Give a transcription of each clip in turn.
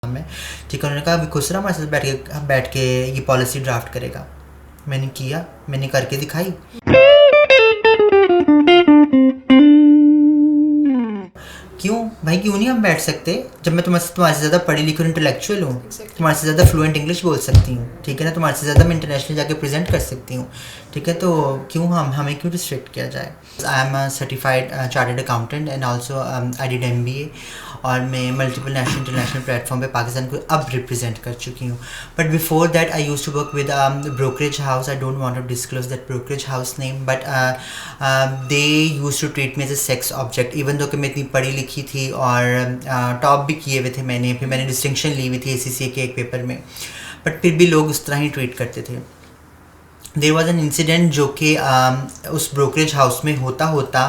है। ठीक है, उन्होंने कहा अभी खुसरा हमारे साथ बैठ के ये पॉलिसी ड्राफ्ट करेगा। मैंने किया, मैंने करके दिखाई। क्यों भाई, क्यों नहीं हम बैठ सकते? जब मैं तुम्हारे से ज़्यादा पढ़ी लिखी और इंटेलेक्चुअल हूँ, तुम्हारे से ज़्यादा फ्लुएंट इंग्लिश बोल सकती हूँ, ठीक है ना, तुम्हारे से ज़्यादा मैं इंटरनेशनल जाके प्रेजेंट कर सकती हूँ, ठीक है, तो क्यों हमें क्यों रिस्ट्रिक्ट किया जाए? I am a certified chartered accountant and also I did MBA, और मैं मल्टीपल नेशनल इंटरनेशनल प्लेटफॉर्म पे पाकिस्तान को अब रिप्रेजेंट कर चुकी हूँ। But before that I used to work with brokerage house. I don't want to disclose that brokerage house name, but they used to treat me as a sex object, even though कि मैं इतनी पढ़ी लिखी थी और top भी किए हुए थे मैंने, फिर मैंने डिस्टिंक्शन ली हुई थी ACCA के एक पेपर में, बट फिर भी लोग उस तरह ही ट्रीट करते थे। देयर वॉज एन इंसिडेंट जो कि उस ब्रोकरेज हाउस में होता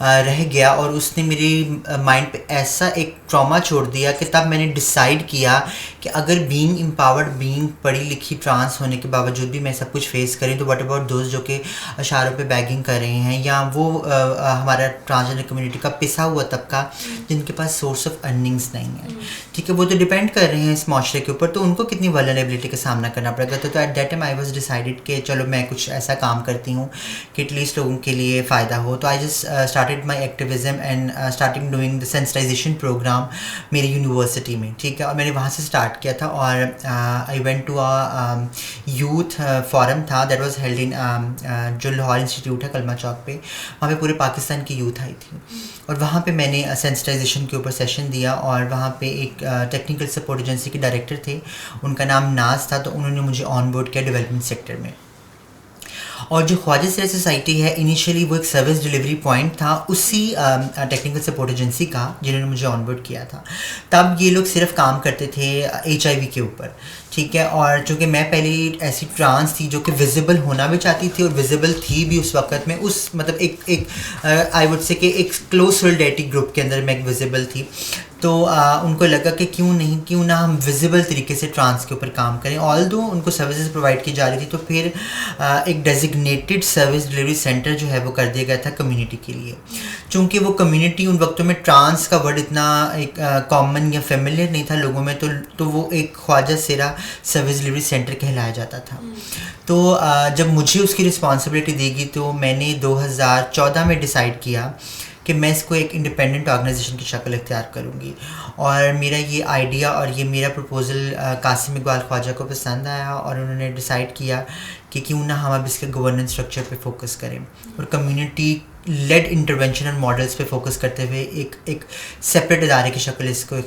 रह गया, और उसने मेरी माइंड पे ऐसा एक ट्रॉमा छोड़ दिया कि तब मैंने डिसाइड किया कि अगर बीइंग एम्पावर्ड, बीइंग पढ़ी लिखी ट्रांस होने के बावजूद भी मैं सब कुछ फेस करें, तो व्हाट अबाउट दोस्त जो कि अशारों पे बैगिंग कर रहे हैं, या वो हमारा ट्रांसजेंडर कम्युनिटी का पिसा हुआ तबका जिनके पास सोर्स ऑफ अर्निंग्स नहीं है, ठीक है, वो तो डिपेंड कर रहे हैं इस माशरे के ऊपर, तो उनको कितनी वल्नरेबिलिटी का सामना करना पड़ेगा। तो at that time I was decided कि चलो मैं कुछ ऐसा काम करती हूँ कि एटलीस्ट लोगों के लिए फ़ायदा हो। तो I just started my activism and starting doing the sensitisation program मेरी यूनिवर्सिटी में, ठीक है, और मैंने वहाँ से स्टार्ट किया था, और I went to a youth forum था दैट वाज हेल्ड इन जो लाहौर इंस्टीट्यूट है कलमा चौक पे, वहाँ पे पूरे पाकिस्तान की यूथ आई थी, और वहाँ पे मैंने सेंसिटाइजेशन के ऊपर सेशन दिया, और वहाँ पे एक टेक्निकल सपोर्ट एजेंसी के डायरेक्टर थे, उनका नाम नाज था, तो उन्होंने मुझे ऑन बोर्ड किया डेवलपमेंट सेक्टर में। और जो ख्वाजा सैयद सोसाइटी है, इनिशियली वो एक सर्विस डिलीवरी पॉइंट था उसी टेक्निकल सपोर्ट एजेंसी का जिन्होंने मुझे ऑनबोर्ड किया था। तब ये लोग सिर्फ काम करते थे HIV के ऊपर, ठीक है, और चूँकि मैं पहले ऐसी ट्रांस थी जो कि विजिबल होना भी चाहती थी और विजिबल थी भी उस वक्त में, उस मतलब एक आई वुड से कि एक क्लोज सोलिडेरिटी ग्रुप के अंदर मैं एक विजिबल थी, तो उनको लगा कि क्यों ना हम विजिबल तरीके से ट्रांस के ऊपर काम करें। ऑल्दो उनको सर्विसेज प्रोवाइड की जा रही थी, तो फिर एक डेजिग्नेटेड सर्विस डिलीवरी सेंटर जो है वो कर दिया गया था कम्युनिटी के लिए। चूँकि वो कम्युनिटी उन वक्तों में ट्रांस का वर्ड इतना एक कॉमन या फेमिलियर नहीं था लोगों में, तो वो एक ख्वाजा सेरा सर्विस डिलीवरी सेंटर कहलाया जाता था। तो जब मुझे उसकी रिस्पॉन्सिबिलिटी देगी, तो मैंने 2014 में डिसाइड किया कि मैं इसको एक इंडिपेंडेंट ऑर्गेनाइजेशन की शक्ल इख्तियार करूँगी, और मेरा ये आइडिया और ये मेरा प्रपोज़ल कासिम इकबाल ख्वाजा को पसंद आया, और उन्होंने डिसाइड किया कि क्यों ना हम अब इसके गवर्नेंस स्ट्रक्चर पे फोकस करें और कम्युनिटी लेड इंटरवेंशन और मॉडल्स पे फोकस करते हुए एक सेपरेट इदारे की शक्ल इसको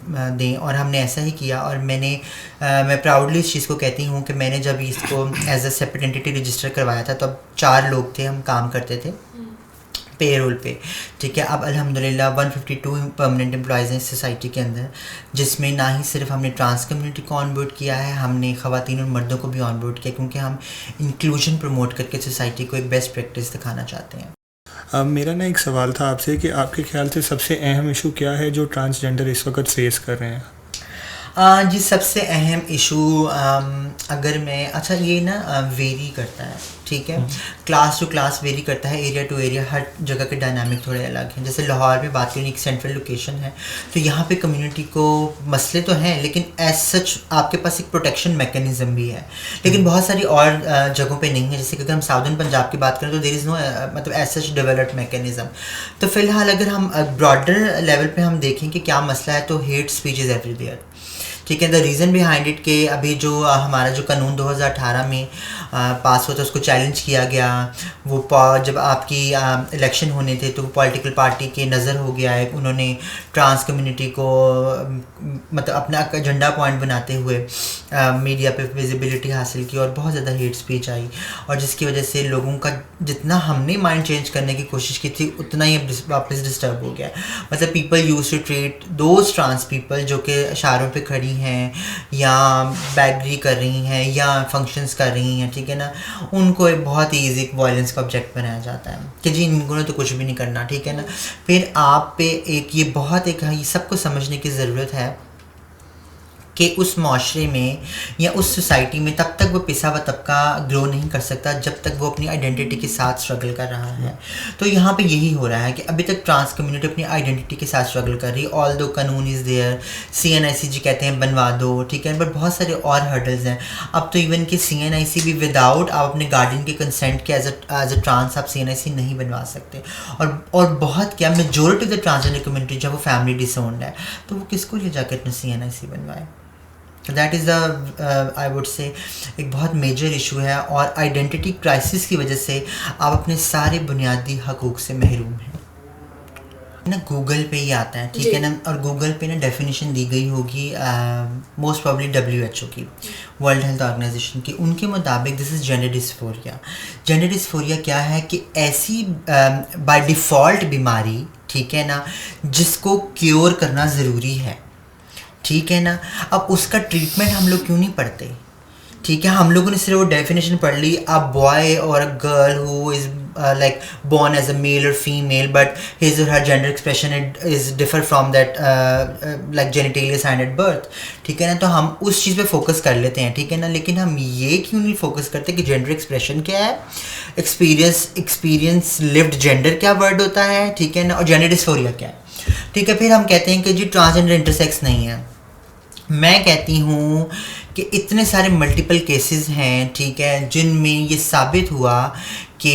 दें, और हमने ऐसा ही किया। और मैं प्राउडली इस चीज़ को कहती हूँ कि मैंने जब इसको as a separate entity register करवाया था, तो अब 4 लोग थे, हम काम करते थे पेरोल पे, ठीक है। अब अल्हम्दुलिल्लाह 152 परमानेंट एम्प्लॉयज़ हैं इस सोसाइटी के अंदर, जिसमें ना ही सिर्फ हमने ट्रांस कम्युनिटी को ऑनबोर्ड किया है, हमने ख़वातीन और मर्दों को भी ऑनबोर्ड किया, क्योंकि हम इंक्लूजन प्रमोट करके सोसाइटी को एक बेस्ट प्रैक्टिस दिखाना चाहते हैं। मेरा ना एक सवाल था आपसे कि आपके ख्याल से सबसे अहम इशू क्या है जो ट्रांसजेंडर इस वक्त फेस कर रहे हैं? जी, सबसे अहम इशू अगर मैं अच्छा ये ना वेरी करता है, ठीक है, क्लास टू क्लास वेरी करता है, एरिया टू एरिया, हर जगह के डायनामिक थोड़े अलग हैं। जैसे लाहौर में बात करें, एक सेंट्रल लोकेशन है, तो यहाँ पे कम्युनिटी को मसले तो हैं, लेकिन एज सच आपके पास एक प्रोटेक्शन मैकेनिज़्म भी है, लेकिन बहुत सारी और जगहों पे नहीं है। जैसे कि अगर हम साउदर्न पंजाब की बात करें, तो देयर इज़ नो मतलब एज सच डेवलप्ड मैकेनिज़्म। तो फ़िलहाल अगर हम ब्रॉडर लेवल पे हम देखें कि क्या मसला है, तो हेट स्पीच इज़ एवरीवेयर, ठीक है। द रीज़न बिहाइंड इट के अभी जो हमारा जो कानून 2018 में पास हुआ था, उसको चैलेंज किया गया। वो जब आपकी इलेक्शन होने थे, तो पॉलिटिकल पार्टी के नज़र हो गया है, उन्होंने ट्रांस कम्युनिटी को मतलब अपना एजेंडा पॉइंट बनाते हुए मीडिया पे विजिबिलिटी हासिल की, और बहुत ज़्यादा हेट स्पीच आई, और जिसकी वजह से लोगों का जितना हमने माइंड चेंज करने की कोशिश की थी, उतना ही वापस डिस्टर्ब हो गया। मतलब people use to treat those trans people जो कि इशारों पे खड़ी हैं या बैगरी कर रही हैं या फंक्शंस कर रही हैं, ठीक है ना, उनको एक बहुत ही ईजी वायलेंस का ऑब्जेक्ट बनाया जाता है कि जी इनको तो कुछ भी नहीं करना, ठीक है ना। फिर आप पे एक ये बहुत एक ये सबको समझने की ज़रूरत है कि उस माशरे में या उस सोसाइटी में तब तक वो पिसा हुआ तबका ग्रो नहीं कर सकता जब तक वो अपनी आइडेंटिटी के साथ स्ट्रगल कर रहा है। तो यहाँ पे यही हो रहा है कि अभी तक ट्रांस कम्युनिटी अपनी आइडेंटिटी के साथ स्ट्रगल कर रही है। ऑल दो कानून इज़ देयर, CNIC कहते हैं बनवा दो, ठीक है, बट बहुत सारे और हर्डल्स हैं। अब तो इवन कि CNIC भी विदाउट आप अपने गार्डियन के कंसेंट के एज अ ट्रांस आप CNIC नहीं बनवा सकते। और बहुत क्या majority of the transgender community जब वो फैमिली डिसोन्ड है तो वो किसको ले जाकर अपने CNIC बनवाए। That is the I would say एक बहुत मेजर इशू है, और आइडेंटिटी क्राइसिस की वजह से आप अपने सारे बुनियादी हकूक़ से महरूम हैं ना। गूगल पे ही आता है, ठीक है ना, और गूगल पे ना डेफिनेशन दी गई होगी मोस्ट प्रॉब्ली WHO की, वर्ल्ड हेल्थ ऑर्गेनाइजेशन की। उनके मुताबिक this is gender dysphoria. Gender dysphoria क्या है कि ऐसी बाय डिफ़ॉल्ट बीमारी, ठीक है ना, जिसको क्योर करना ज़रूरी है, ठीक है ना। अब उसका ट्रीटमेंट हम लोग क्यों नहीं पढ़ते, ठीक है। हम लोगों ने सिर्फ वो डेफिनेशन पढ़ ली, अ बॉय और a girl who is like born as a male or female but his or her gender expression is differ from that like genitalia assigned at birth, ठीक है ना। तो हम उस चीज़ पे फोकस कर लेते हैं, ठीक है ना, लेकिन हम ये क्यों नहीं फोकस करते कि जेंडर एक्सप्रेशन क्या है, एक्सपीरियंस लिव्ड जेंडर क्या वर्ड होता है, ठीक है ना, और जेंडर डिस्फोरिया क्या है, ठीक है। फिर हम कहते हैं कि जी ट्रांसजेंडर इंटरसेक्स नहीं है। मैं कहती हूँ कि इतने सारे मल्टीपल केसेस हैं, ठीक है, जिनमें ये साबित हुआ कि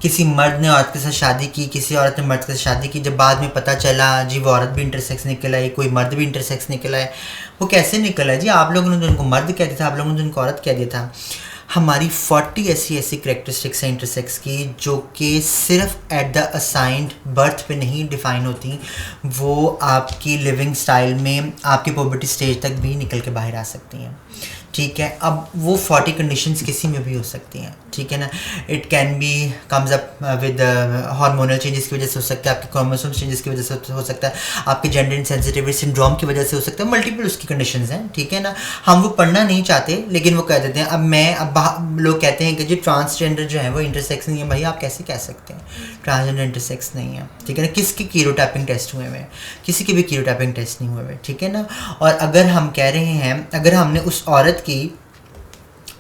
किसी मर्द ने औरत के साथ शादी की, किसी औरत ने मर्द के साथ शादी की, जब बाद में पता चला जी वो औरत भी इंटरसेक्स निकल आई, कोई मर्द भी इंटरसेक्स निकल आए। वो कैसे निकला है जी? आप लोगों ने तो उनको मर्द कह दिया था, आप लोगों ने तो उनको औरत कह दिया था। हमारी 40 ऐसी करेक्टरिस्टिक्स हैं इंटरसेक्स की जो कि सिर्फ एट द असाइंड बर्थ पे नहीं डिफ़ाइन होती, वो आपकी लिविंग स्टाइल में आपकी पुबर्टी स्टेज तक भी निकल के बाहर आ सकती हैं, ठीक है। अब वो 40 कंडीशंस किसी में भी हो सकती हैं, ठीक है ना। It can be comes up with hormonal changes की वजह से हो सकता है, आपके क्रोमोसोम चेंजेस की वजह से हो सकता है, आपके जेंडर इनसेंसिटिविटी सिंड्रोम की वजह से हो सकता है, मल्टीपल उसकी कंडीशंस हैं, ठीक है ना। हम वो पढ़ना नहीं चाहते लेकिन वो कह देते हैं। अब लोग कहते हैं कि जी ट्रांसजेंडर जो है वो इंटरसेक्स नहीं है। भाई आप कैसे कह सकते हैं ट्रांसजेंडर इंटरसेक्स नहीं है, ठीक है ना। किसके कीरोटाइपिंग टेस्ट हुए हुए हैं? किसी के भी कीरोटाइपिंग टेस्ट नहीं हुए हुए, ठीक है ना। और अगर हम कह रहे हैं, अगर हमने उस औरत की,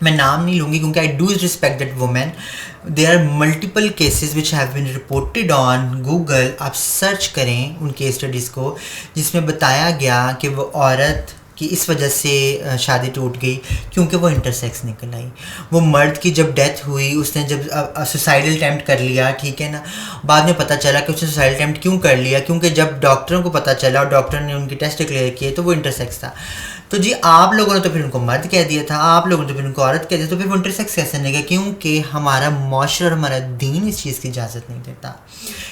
मैं नाम नहीं लूँगी क्योंकि I do respect that women, there are multiple cases which have been reported on Google. आप सर्च करें उन केस स्टडीज़ को जिसमें बताया गया कि वो औरत कि इस वजह से शादी टूट गई क्योंकि वो इंटरसेक्स निकल आई। वो मर्द की जब डेथ हुई, उसने जब सुसाइडल अटेम्प्ट कर लिया, ठीक है ना, बाद में पता चला कि उसने सुसाइडल अटेम्प्ट क्यों कर लिया, क्योंकि जब डॉक्टरों को पता चला और डॉक्टर ने उनकी टेस्ट डिक्लेयर किए तो वो इंटरसेक्स था। तो जी आप लोगों ने तो फिर उनको मर्द कह दिया था, आप लोगों ने तो फिर उनको औरत कह दिया, तो फिर वो इंटरसेक्स कैसे नहीं गया? क्योंकि हमारा माशरा और हमारा दीन इस चीज़ की इजाज़त नहीं देता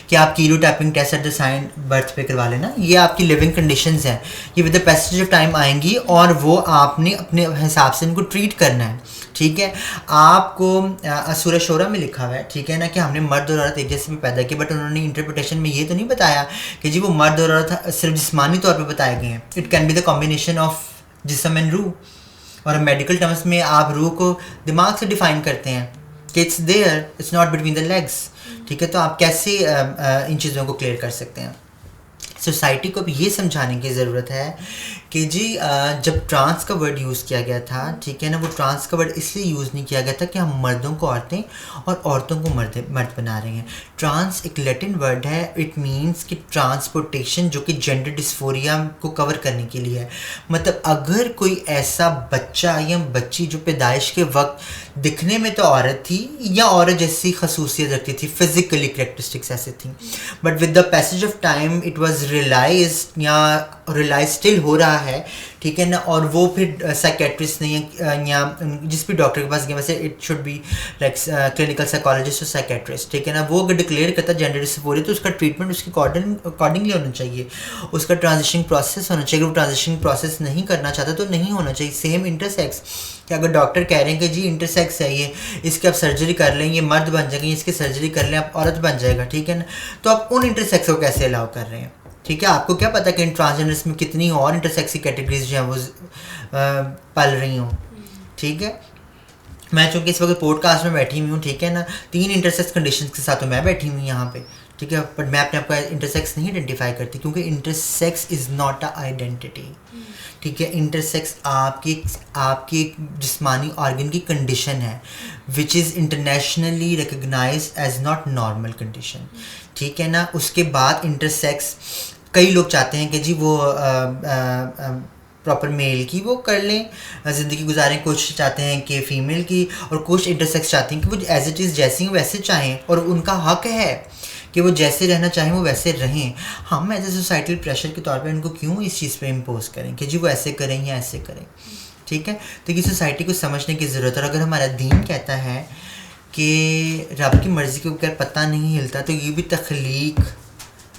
कि आप karyotyping test at the sign birth पे करवा लेना। ये आपकी लिविंग कंडीशंस हैं, ये with the passage of time आएंगी और वो आपने अपने हिसाब से इनको ट्रीट करना है, ठीक है। आपको सूरह शोरा में लिखा हुआ है, ठीक है ना, कि हमने मर्द और औरत एक जैसे भी पैदा किए, बट उन्होंने इंटरप्रिटेशन में ये तो नहीं बताया कि जी वो मर्द और औरत सिर्फ जिस्मानी तौर पर बताए गए हैं। It can be the combination of जिस्म एंड रूह, और मेडिकल टर्म्स में आप रूह को दिमाग से डिफाइन करते हैं कि it's there, it's not between the legs, ठीक है। तो आप कैसे इन चीज़ों को क्लियर कर सकते हैं? सोसाइटी को भी ये समझाने की ज़रूरत है कि जी जब ट्रांस का वर्ड यूज़ किया गया था, ठीक है ना, वो ट्रांस का वर्ड इसलिए यूज़ नहीं किया गया था कि हम मर्दों को औरतें और औरतों को मर्द बना रहे हैं। ट्रांस एक लैटिन वर्ड है, इट मीन्स कि ट्रांसपोर्टेशन, जो कि जेंडर डिस्फोरिया को कवर करने के लिए है। मतलब अगर कोई ऐसा बच्चा या बच्ची जो पैदाइश के वक्त दिखने में तो औरत थी या औरत जैसी खसूसियत रखती थी, फिजिकली करेक्टरिस्टिक्स ऐसे थी, but with the passage of time it was realised या रियलाइज स्टिल हो रहा है, ठीक है ना। और वो फिर साइकेट्रिस्ट नहीं या जिस भी डॉक्टर के पास गया, वैसे it should be like clinical psychologist और साइकेट्रिस्ट, ठीक है ना। वो अगर डिक्लेयर करता जेंडर डिस्फोरिया तो उसका ट्रीटमेंट उसके अकॉर्डिंगली होना चाहिए, उसका ट्रांजिशन प्रोसेस होना चाहिए। अगर वो ट्रांजिशन प्रोसेस नहीं करना चाहता तो नहीं होना चाहिए। सेम इंटरसेक्स, कि अगर डॉक्टर कह रहे हैं कि जी इंटरसेक्स है ये, इसकी आप सर्जरी कर लें, ये मर्द बन जाएगा, इसकी सर्जरी कर लें आप औरत बन जाएगा, ठीक है ना। तो आप उन इंटरसेक्स को कैसे अलाउ कर रहे हैं, ठीक है। आपको क्या पता कि इन ट्रांसजेंडर्स में कितनी और इंटरसेक्सी कैटेगरीज जो हैं वो पल रही हों, ठीक है। मैं चूँकि इस वक्त पॉडकास्ट में बैठी हुई हूँ, ठीक है ना, 3 इंटरसेक्स कंडीशंस के साथ तो मैं बैठी हुई यहाँ पे, ठीक है, बट मैं अपने आप को इंटरसेक्स नहीं आइडेंटिफाई करती, क्योंकि intersex is not a identity. ठीक है, इंटरसेक्स आपकी एक जिस्मानी ऑर्गन की कंडीशन है which is internationally recognise as not normal condition. ठीक है ना, उसके बाद इंटरसेक्स कई लोग चाहते हैं कि जी वो प्रॉपर मेल की वो कर लें, ज़िंदगी गुजारें, कुछ चाहते हैं कि फ़ीमेल की, और कुछ इंटरसेक्स चाहते हैं कि वो एज इट इज़ जैसी वैसे चाहें, और उनका हक है कि वो जैसे रहना चाहें वो वैसे रहें। हम एज ए सोसाइटल प्रेशर के तौर पे उनको क्यों इस चीज़ पे इम्पोज करें कि जी वो ऐसे करें या ऐसे करें। ठीक है, तो ये सोसाइटी को समझने की ज़रूरत है। और अगर हमारा दीन कहता है कि रब की मर्ज़ी के बगैर पता नहीं हिलता, तो ये भी तख्लीक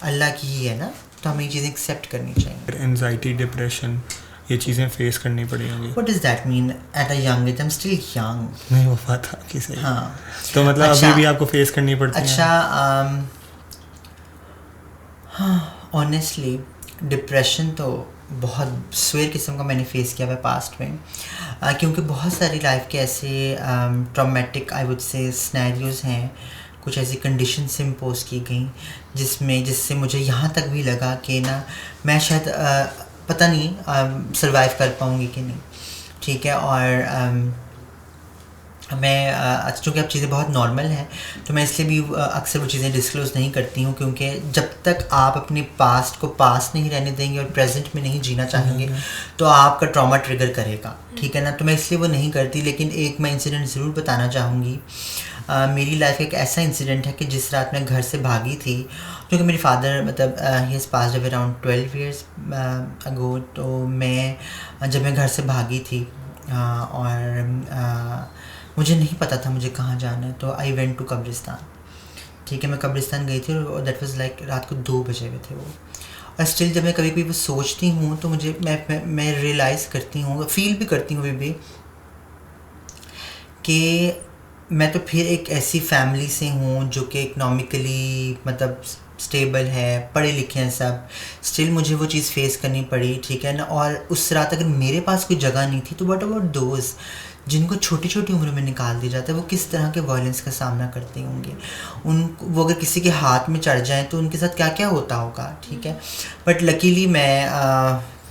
अल्लाह की ही है ना, तो हमें ये चीज़ें एक्सेप्ट करनी चाहिए। एंजाइटी, डिप्रेशन, ये चीज़ें फेस करनी पड़ेंगी। What does that mean at a young age? I'm still young. नहीं वो बात आपकी सही। हाँ, तो मतलब अच्छा, अभी भी आपको फेस करनी पड़ती है? अच्छा, हाँ, ऑनेस्टली डिप्रेशन तो बहुत स्वेर किस्म का मैंने फेस किया है पास्ट में, क्योंकि बहुत सारी लाइफ के ऐसे ट्रॉमेटिक आई वुड से स्नैरियोज़ हैं, कुछ ऐसी कंडीशन से इम्पोज की गई जिससे मुझे यहाँ तक भी लगा कि ना मैं शायद पता नहीं सर्वाइव कर पाऊँगी कि नहीं। ठीक है, और मैं चूँकि अब चीज़ें बहुत नॉर्मल हैं तो मैं इसलिए भी अक्सर वो चीज़ें डिस्क्लोज़ नहीं करती हूँ, क्योंकि जब तक आप अपने पास्ट को पास्ट नहीं रहने देंगे और प्रेजेंट में नहीं जीना चाहेंगे तो आपका ट्रॉमा ट्रिगर करेगा। ठीक है ना, तो मैं इसलिए वो नहीं करती। लेकिन एक मैं इंसिडेंट ज़रूर बताना चाहूँगी। मेरी लाइफ एक ऐसा इंसिडेंट है कि जिस रात मैं घर से भागी थी, क्योंकि मेरे फादर मतलब he has passed away around 12 years अगो, तो जब मैं घर से भागी थी और मुझे नहीं पता था मुझे कहाँ जाना है, तो आई वेंट टू कब्रिस्तान। ठीक है, मैं कब्रिस्तान गई थी और दैट वाज लाइक रात को 2 बजे हुए थे वो। और स्टिल जब मैं कभी कभी वो सोचती हूँ तो मुझे मैं रियलाइज़ करती हूँ, फील भी करती हूँ अभी भी कि मैं तो फिर एक ऐसी फैमिली से हूँ जो कि इकनॉमिकली मतलब स्टेबल है, पढ़े लिखे हैं सब, स्टिल मुझे वो चीज़ फेस करनी पड़ी। ठीक है ना, और उस रात अगर मेरे पास कोई जगह नहीं थी तो व्हाट अबाउट दोज जिनको छोटी छोटी उम्र में निकाल दिया जाता है, वो किस तरह के वायलेंस का सामना करते होंगे, वो अगर किसी के हाथ में चढ़ जाएं तो उनके साथ क्या क्या होता होगा। ठीक है, बट लकीली मैं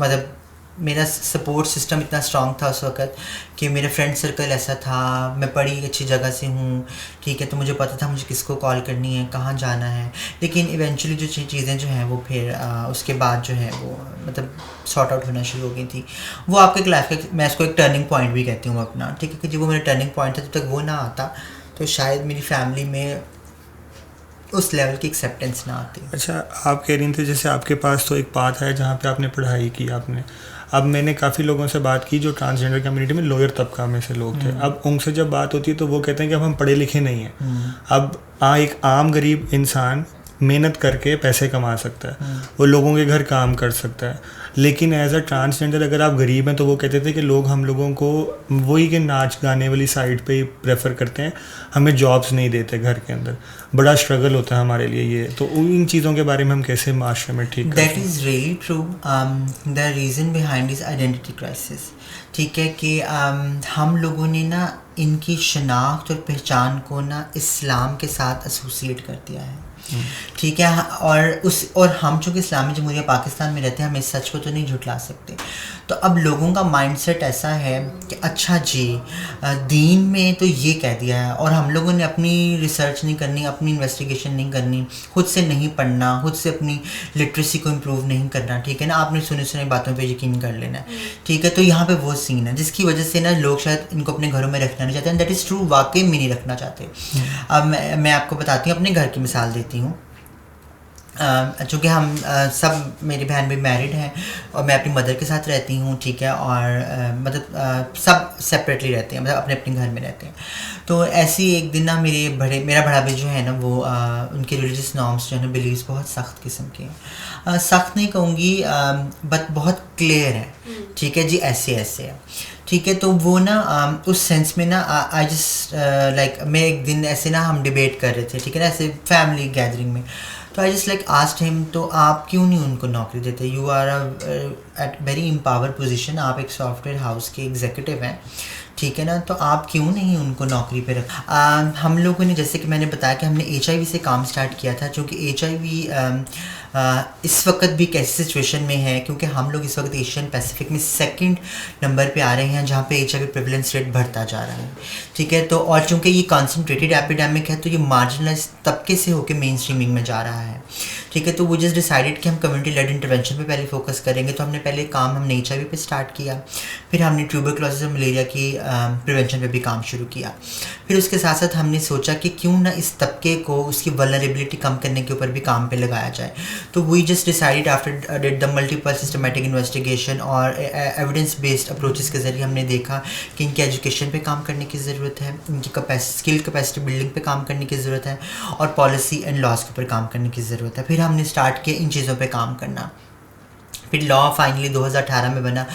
मतलब मेरा सपोर्ट सिस्टम इतना स्ट्रॉन्ग था उस वक़्त कि मेरा फ्रेंड सर्कल ऐसा था, मैं बड़ी अच्छी जगह से हूँ। ठीक है, तो मुझे पता था मुझे किसको कॉल करनी है, कहाँ जाना है। लेकिन इवेंचुअली जो चीज़ें जो हैं वो फिर उसके बाद जो है वो मतलब सॉर्ट आउट होना शुरू हो गई थी। वो आपके एक लाइफ का, मैं इसको एक टर्निंग पॉइंट भी कहती हूँ अपना। ठीक है, कि जब वो मेरा टर्निंग पॉइंट था, जब तक वो ना आता तो शायद मेरी फैमिली में उस लेवल की एक्सेप्टेंस ना आती। अच्छा, आप कह रही थी जैसे आपके पास तो एक पाथ है जहाँ पे आपने पढ़ाई की आपने, अब मैंने काफ़ी लोगों से बात की जो ट्रांसजेंडर कम्युनिटी में लोअर तबका में से लोग थे। अब उनसे जब बात होती है तो वो कहते हैं कि अब हम पढ़े लिखे नहीं हैं। अब एक आम गरीब इंसान मेहनत करके पैसे कमा सकता है, वो लोगों के घर काम कर सकता है, लेकिन एज अ ट्रांसजेंडर अगर आप गरीब हैं तो वो कहते थे कि लोग हम लोगों को वही के नाच गाने वाली साइड पे ही प्रेफर करते हैं, हमें जॉब्स नहीं देते घर के अंदर। बड़ा स्ट्रगल होता है हमारे लिए ये। तो इन चीज़ों के बारे में हम कैसे माशरे में ठीक that is really true. The reason behind is identity crisis. ठीक है, कि हम लोगों ने ना इनकी शनाख्त और पहचान को ना इस्लाम के साथ एसोसिएट कर दिया है। ठीक है, और हम चूँकि इस्लामी जमहूरिया पाकिस्तान में रहते हैं, हम इस सच को तो नहीं झुठला सकते। तो अब लोगों का माइंडसेट ऐसा है कि अच्छा जी दीन में तो ये कह दिया है, और हम लोगों ने अपनी रिसर्च नहीं करनी, अपनी इन्वेस्टिगेशन नहीं करनी, खुद से नहीं पढ़ना, खुद से अपनी लिटरेसी को इम्प्रूव नहीं करना। ठीक है ना, आपने सुनी बातों पे यकीन कर लेना है। ठीक है, तो यहाँ पे वो सीन है जिसकी वजह से ना लोग शायद इनको अपने घरों में रखना नहीं चाहते हैं। दैट इज़ ट्रू, वाकई में नहीं रखना चाहते। अब मैं आपको बताती हूँ, अपने घर की मिसाल देती हूँ। चूँकि हम सब, मेरी बहन भी मैरिड हैं और मैं अपनी मदर के साथ रहती हूँ। ठीक है, और मतलब सब सेपरेटली रहते हैं, मतलब अपने अपने घर में रहते हैं। तो ऐसी एक दिन ना मेरा बड़ा भाई जो है ना वो उनके रिलीजियस नॉर्म्स जो है ना, बिलीव्स बहुत सख्त किस्म के हैं। सख्त नहीं कहूँगी बट बहुत क्लियर है। ठीक है जी, ऐसे है। ठीक है, तो वो ना उस सेंस में ना आई जस्ट लाइक, मैं एक दिन ऐसे ना हम डिबेट कर रहे थे। ठीक है ना, ऐसे फैमिली गैदरिंग में, तो I just like asked him, तो आप क्यों नहीं उनको नौकरी देते? You are at very empower position, आप एक सॉफ्टवेयर हाउस के एग्जीक्यूटिव हैं, ठीक है ना, तो आप क्यों नहीं उनको नौकरी पे रख। हम लोगों ने, जैसे कि मैंने बताया कि हमने HIV से काम स्टार्ट किया था, क्योंकि HIV इस वक्त भी एक ऐसी सिचुएशन में है, क्योंकि हम लोग इस वक्त एशियन पैसिफिक में 2nd नंबर पे आ रहे हैं जहाँ पे HIV प्रेवलेंस रेट बढ़ता जा रहा है, ठीक है। तो और चूँकि ये कॉन्सेंट्रेटेड एपिडेमिक है, तो ये मार्जिनलाइज तबके से होकर मेन स्ट्रीमिंग में जा रहा है, ठीक है। तो वो जस्ट डिसाइडेड कि हम कम्युनिटी लेड इंटरवेंशन पे पहले फोकस करेंगे। तो हमने पहले काम हमने HIV पे स्टार्ट किया, फिर हमने ट्यूबरक्लोसिस और मलेरिया की प्रिवेंशन पे भी काम शुरू किया। फिर उसके साथ साथ हमने सोचा कि क्यों ना इस तबके को उसकी वल्नरेबिलिटी कम करने के ऊपर भी काम पे लगाया जाए। तो we just decided after did the multiple systematic investigation और एविडेंस बेस्ड अप्रोचेस के ज़रिए हमने देखा कि इनके एजुकेशन पे काम करने की ज़रूरत है, इनकी स्किल कैपेसिटी बिल्डिंग पे काम करने की ज़रूरत है, और पॉलिसी एंड लॉज के ऊपर काम करने की ज़रूरत है। फिर हमने स्टार्ट किया इन चीज़ों पे काम करना। फिर लॉ फाइनली 2018 में बना।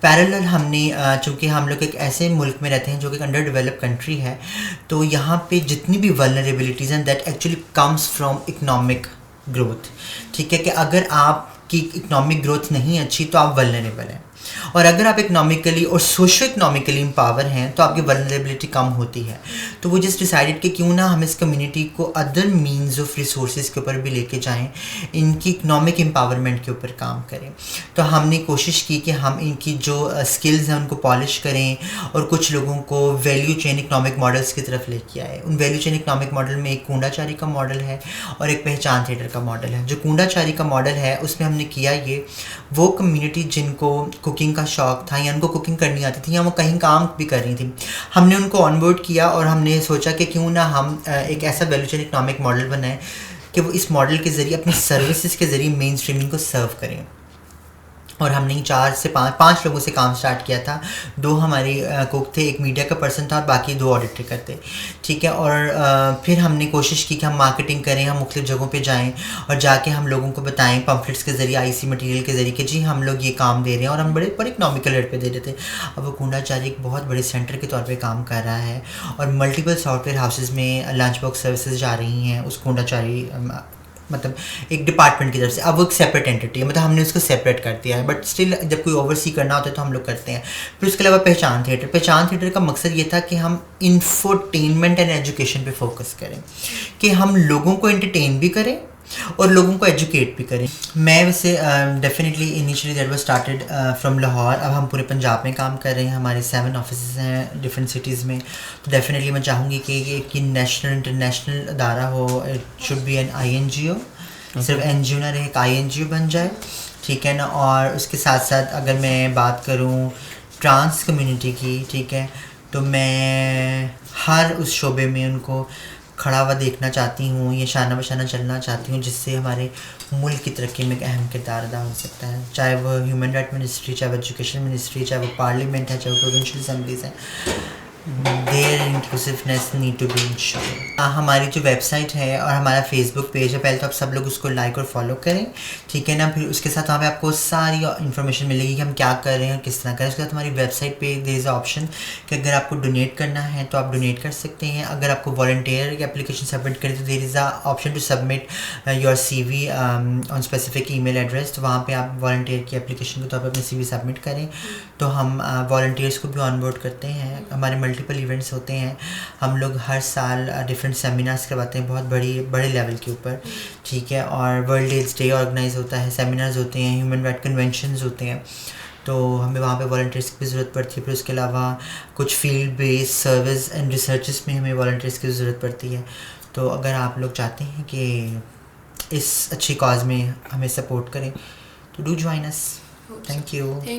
पैरेलल हमने, चूँकि हम लोग एक ऐसे मुल्क में रहते हैं जो कि एक अंडर डेवलप कंट्री है, तो यहाँ पे जितनी भी वल्नरेबिलिटीज़ हैं that actually comes from economic growth, ठीक है, कि अगर आपकी इकनॉमिक ग्रोथ नहीं अच्छी तो आप वल्नरेबल हैं, और अगर आप इकनॉमिकली और सोशो इकनॉमिकली एम्पावर हैं तो आपकी वल्नरेबिलिटी कम होती है। तो वो जस्ट डिसाइडेड कि क्यों ना हम इस कम्युनिटी को अदर मीन्स ऑफ रिसोर्सेज के ऊपर भी लेके जाएं, इनकी इकनॉमिक एम्पावरमेंट के ऊपर काम करें। तो हमने कोशिश की कि हम इनकी जो स्किल्स हैं उनको पॉलिश करें, और कुछ लोगों को वैल्यू चेन इकनॉमिक मॉडल्स की तरफ लेके आए। उन वैल्यू चेन इकनॉमिक मॉडल में एक कूंडाचारी का मॉडल है और एक पहचान थिएटर का मॉडल है। जो कूंडाचारी का मॉडल है उसमें हमने किया ये, वो कम्युनिटी जिनको कुकिंग का शौक़ था या उनको कुकिंग करनी आती थी या वो कहीं काम भी कर रही थी, हमने उनको ऑनबोर्ड किया और हमने सोचा कि क्यों ना हम एक ऐसा वैल्यू चेन इकनॉमिक मॉडल बनाएं कि वो इस मॉडल के ज़रिए अपनी सर्विसेज के ज़रिए मेन स्ट्रीमिंग को सर्व करें। और हमने 4 से 5 लोगों से काम स्टार्ट किया था। 2 हमारे कुक थे, एक मीडिया का पर्सन था और बाकी 2 ऑडिटर करते, ठीक है। और फिर हमने कोशिश की कि हम मार्केटिंग करें, हम मुख्तलिफ जगहों पे जाएं और जाके हम लोगों को बताएं पम्फलेट्स के ज़रिए, IC मटेरियल के ज़रिए कि जी हम लोग ये काम दे रहे हैं, और हम बड़े इकनॉमिकल रेट पे दे रहे थे। अब वो कूंडाचारी एक बहुत बड़े सेंटर के तौर पर काम कर रहा है और मल्टीपल सॉफ्टवेयर हाउसेज़ में लंच बॉक्स सर्विसेज जा रही हैं उस कूंडाचारी, मतलब एक डिपार्टमेंट की तरफ से। अब वो एक सेपरेट एंटिटी है, मतलब हमने उसको सेपरेट कर दिया है, बट स्टिल जब कोई ओवरसी करना होता है तो हम लोग करते हैं। फिर उसके अलावा पहचान थिएटर का मकसद ये था कि हम इंफोटेनमेंट एंड एजुकेशन पे फोकस करें, कि हम लोगों को एंटरटेन भी करें और लोगों को एजुकेट भी करें। मैं वैसे definitely initially that was started from Lahore. अब हम पूरे पंजाब में काम कर रहे हैं, हमारे 7 ऑफिसेज हैं डिफरेंट सिटीज़ में। तो डेफिनेटली मैं चाहूँगी कि नेशनल इंटरनेशनल अदारा हो, it should be an INGO, सिर्फ NGO ना रहे, एक INGO बन जाए, ठीक है ना। और उसके साथ साथ अगर मैं बात करूँ ट्रांस कम्युनिटी की, ठीक है, तो मैं हर उस शोबे में उनको खड़ा हुआ देखना चाहती हूँ, ये शाना बशाना चलना चाहती हूँ, जिससे हमारे मुल्क की तरक्की में एक अहम किरदार अदा हो सकता है। चाहे वो ह्यूमन राइट मिनिस्ट्री, चाहे वो एजुकेशन मिनिस्ट्री, चाहे वो पार्लियामेंट है, चाहे वो प्रोविंशियल असम्बलीज हैं, there inclusiveness need to be ensured. हमारी जो वेबसाइट है और हमारा फेसबुक पेज है, पहले तो आप सब लोग उसको लाइक और फॉलो करें, ठीक है ना। फिर उसके साथ वहाँ पे आपको सारी इन्फॉर्मेशन मिलेगी कि हम क्या कर रहे हैं और किस तरह करें। उसके साथ हमारी वेबसाइट पे देयर इज़ ऑप्शन कि अगर आपको डोनेट करना है तो आप डोनेट कर सकते हैं। अगर आपको वॉलंटियर की एप्लीकेशन सबमिट करें तो there is a option to submit your CV on specific email address. तो वहाँ पे आप वॉलंटियर की एप्लीकेशन के तौर पर अपनी CV सबमिट करें, तो हम वॉलंटियर्स को भी ऑनबोर्ड करते हैं। हमारे मल्टीपल इवेंट्स होते हैं, हम लोग हर साल डिफरेंट सेमिनार्स करवाते हैं बहुत बड़े लेवल के ऊपर, ठीक है। और वर्ल्ड एड्स डे ऑर्गेनाइज होता है, सेमिनार्स होते हैं, ह्यूमन राइट कन्वेंशंस होते हैं, तो हमें वहाँ पे वॉलंटियर्स की ज़रूरत पड़ती है। फिर उसके अलावा कुछ field based service and researches में हमें वॉलंटियर्स की ज़रूरत पड़ती है। तो अगर आप लोग चाहते हैं कि इस अच्छी कॉज में हमें सपोर्ट करें तो do join us. Thank you.